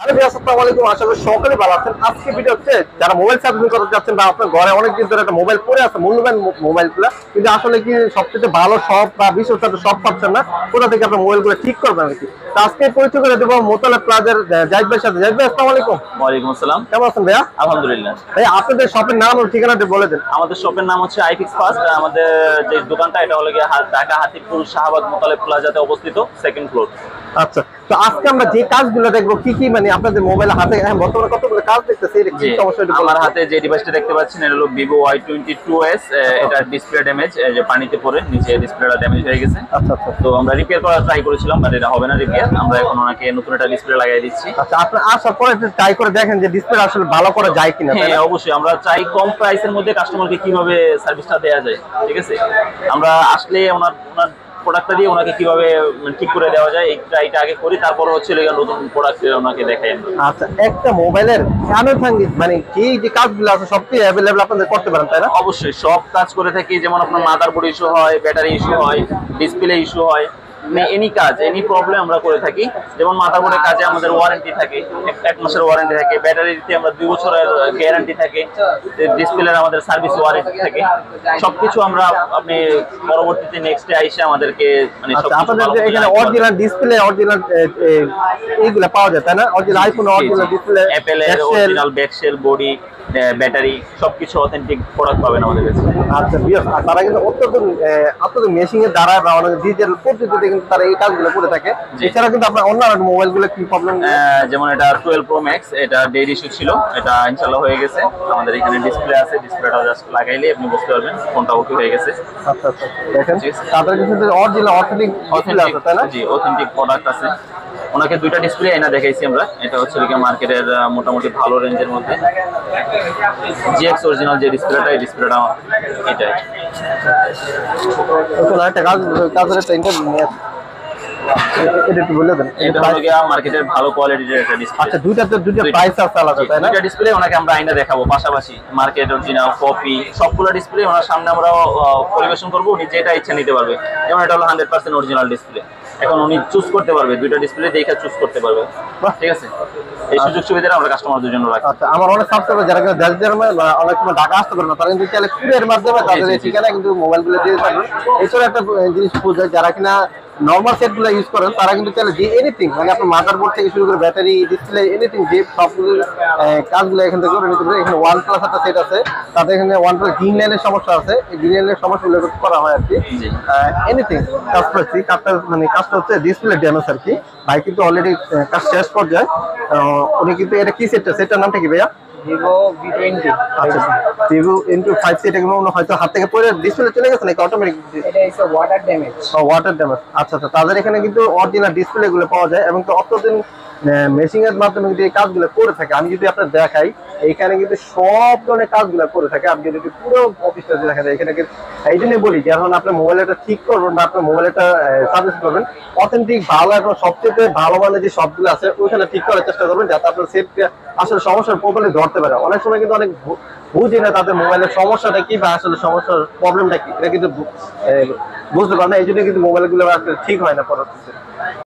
আরে ভাই আসসালামু আলাইকুম, আশা করি সকলে ভালো আছেন। আজকে ভিডিও হচ্ছে যারা মোবাইল সার্ভিসিং করতে যাচ্ছেন বা আপনার ঘরে অনেকদিন ধরে একটা মোবাইল পড়ে আছে, মূল্যবান মোবাইলগুলো, কিন্তু আসলে কি সবচেয়ে ভালো শপ বা বিশ্বস্ত শপ পাচ্ছেন না, কোথা থেকে আপনার মোবাইলগুলো ঠিক করবেন আর কি। তো আজকে পরিচয় করে দেবো মোতালা প্লাজার জাহিদ ভাইয়ের সাথে। জাহিদ ভাই আসসালামু আলাইকুম। ওয়ালাইকুম আসসালাম। কেমন আছেন ভাইয়া? আলহামদুলিল্লাহ। ভাই আপনাদের শপের নাম ও ঠিকানাটা বলে দেন। আমাদের শপের নাম হচ্ছে আইফিক্স ফার্স্ট। আমাদের যে দোকানটা এটা হলো গিয়ে ঢাকা হাতিপুর শাহবাগ মোতালেব প্লাজাতে অবস্থিত, সেকেন্ড ফ্লোর। আচ্ছা, তো আজকে আমরা যে কাজগুলো দেখবো কি কি, মানে আপনাদের মোবাইল হাতে বর্তমানে কতগুলো কাজ দেখতেছি, এটা কি সমস্যা? আমার হাতে যে ডিভাইসটা দেখতে পাচ্ছেন এটা হলো Vivo Y22s। এটা ডিসপ্লে ড্যামেজ, যে পানিতে পড়ে নিচে ডিসপ্লেটা ড্যামেজ হয়ে গেছে। আচ্ছা আচ্ছা, তো আমরা রিপেয়ার করার ট্রাই করেছিলাম, বাট এটা হবে না রিপেয়ার। আমরা এখন ওনাকে নতুন একটা ডিসপ্লে লাগিয়ে দিচ্ছি। আচ্ছা, আপনি আসার পরে একটু ট্রাই করে দেখেন যে ডিসপ্লে আসলে ভালো করা যায় কিনা। হ্যাঁ অবশ্যই, আমরা চাই কম প্রাইসের মধ্যে কাস্টমারকে কিভাবে সার্ভিসটা দেওয়া যায়। ঠিক আছে, আমরা আসলে ওনার প্রোডাক্টটা দিয়ে ওনাকে কিভাবে ঠিক করে দেওয়া যায় এটা আগে করি, তারপর হচ্ছে নতুন প্রোডাক্ট ওনাকে দেখাই। আচ্ছা, একটা মোবাইলের আনুষঙ্গিক মানে কি যে কাজগুলো আছে সবচেয়ে অ্যাভেলেবল আপনাদের করতে পারেন, তাই না? অবশ্যই সব কাজ করে থাকি, যেমন আপনার মাদারবোর্ড ইস্যু হয়, ব্যাটারি ইস্যু হয়, ডিসপ্লে ইস্যু হয়, এনি কাজ এনি প্রবলেম আমরা করে থাকি। যেমন মাদারবোর্ডের কাজে আমাদের ওয়ারেন্টি থাকে, এক মাসের ওয়ারেন্টি থাকে, ব্যাটারিতে আমরা 2 বছরের গ্যারান্টি থাকে, ডিসপ্লের আমাদের সার্ভিস ওয়ারেন্টি থাকে। সবকিছু আমরা আপনি পরবর্তীতে নেক্সট ডে আইসে আমাদেরকে মানে আপনাদের এখানে অরিজিনাল ডিসপ্লে, অরিজিনাল এইগুলো পাওয়া যায়, তাই না? Original iPhone original display, Apple এর অরিজিনাল ব্যাকশেল, বডি, ব্যাটারি সবকিছু অথেন্টিক প্রোডাক্ট পাবেন আমাদের কাছে। আচ্ছা বিয়ার, তারা কিন্তু অত্যন্ত মেশিং এর দ্বারা বা অনেক ডিজিটাল পদ্ধতিতে কিন্তু তারা এই কাজগুলো করে থাকে। এছাড়া কিন্তু আপনার অন্যান্য মোবাইলগুলো কি প্রবলেম? যেমন এটা 12 Pro Max, এটা ডেড ইস্যু ছিল, এটা ইনশাআল্লাহ হয়ে গেছে। আমাদের এখানে ডিসপ্লে আছে, ডিসপ্লেটা জাস্ট লাগাইলে আপনি বুঝতে পারবেন কোনটা ওকে হয়ে গেছে। আচ্ছা আচ্ছা, দেখেন তাদের কিন্তু অরিজিনাল অথেন্টিক ডিসপ্লে আছে, তাই না? জি, অথেন্টিক প্রোডাক্ট আছে। ওনাকে 2টা ডিসপ্লে এনে দেখাইছি আমরা। এটা হচ্ছে মার্কেটের মোটামুটি ভালো রেঞ্জের মধ্যে GX অরিজিনাল যে ডিসপ্লেটা, এই ডিসপ্লেটা এটাই। ওখানে একটা কাজের একটা ইন্টারভিউ নিয়ে এটা একটু বলে দেন। এটা হলো গিয়া মার্কেটের ভালো কোয়ালিটির একটা ডিসপ্লে। আচ্ছা, দুইটা প্রাইস আছে আলাদা, তাই না? দুইটা ডিসপ্লে ওনাকে আমরা আইনা দেখাবো পাশাপাশি, মার্কেট অরিজিনাল, কপি, সবগুলো ডিসপ্লে ওনার সামনে আমরা পরিবেশন করবো। উনি যেটা ইচ্ছা নিতে পারবে। যেমন এটা হলো 100% অরিজিনাল ডিসপ্লে। এখন উনি চুজ করতে পারবে, দুইটা ডিসপ্লে দেখে চুজ করতে পারবে। ঠিক আছে, এই সুযোগ সুবিধাটা আমরা কাস্টমারদের জন্য রাখি। আচ্ছা, আমার অনেক সাবস্ক্রাইবার যারা কিন্তু দেশ অনেক সময় ঢাকা আসতে পারে না, তারা কিন্তু চাইলে কুরিয়ার মাধ্যমে তাদের ঠিকানা কিন্তু মোবাইলগুলো দিয়ে পারবেন। এছাড়া একটা জিনিস বুঝে, যারা কিনা নর্মাল সেটগুলো ইউজ করেন তারা কিন্তু চাইলে যে এনিথিং, মানে আপনার মাদারবোর্ড থেকে শুরু করে ব্যাটারি, ডিসপ্লে, এনিথিং যে সবগুলো কাজগুলো এখান থেকে করে নিতে পারে। এখানে OnePlus একটা সেট আছে, তাদের এখানে OnePlus গ্রিন লাইনের সমস্যা আছে, এই গ্রিন লাইনের সমস্যাগুলো করা হয় আর কি। এনিথিং কাজ করছি, কাজটা মানে কাজটা হচ্ছে ডিসপ্লে ড্যামেজ আর কি। ভাই কিন্তু অলরেডি কাজ শেষ পর্যায়ে। উনি কিন্তু এটা কি সেটটার নামটা কি ভাইয়া? Vivo V20। আচ্ছা, Vivo N5 সেটা কিন্তু হয়তো হাত থেকে পড়ে ডিসপ্লে চলে গেছে নাকি অটোমেটিক? এটা হচ্ছে ওয়াটার ড্যামেজ। Water damage. আচ্ছা আচ্ছা, তাদের এখানে কিন্তু অরিজিনাল ডিসপ্লে গুলো পাওয়া যায় এবং তো অতদিন মেশিং এর মাধ্যমে কিন্তু এই কাজগুলো করে থাকে। আমি যদি আপনার দেখাই, এইখানে কিন্তু সব ধরনের কাজগুলো করে থাকে। আপনি যদি পুরো অফিসটা দেখা যায়, এখানে কিন্তু এই জন্যই বলি যে এখন আপনার মোবাইলটা ঠিক করবেন বা আপনার মোবাইলটা সার্ভিস করবেন, অথেন্টিক ভালো এবং সবচেয়ে ভালো মানের যে সবগুলো আছে ওইখানে ঠিক করার চেষ্টা করবেন, যাতে আপনার সেফটি আসলে সমস্যার প্রবলেম ধরতে পারে। অনেক সময় কিন্তু অনেক বুঝি না তাদের মোবাইলের সমস্যাটা কি বা আসলে সমস্যার প্রবলেমটা কি, এটা কিন্তু বুঝতে পারে না। এই জন্য কিন্তু মোবাইলগুলো ঠিক হয় না পরবর্তীতে।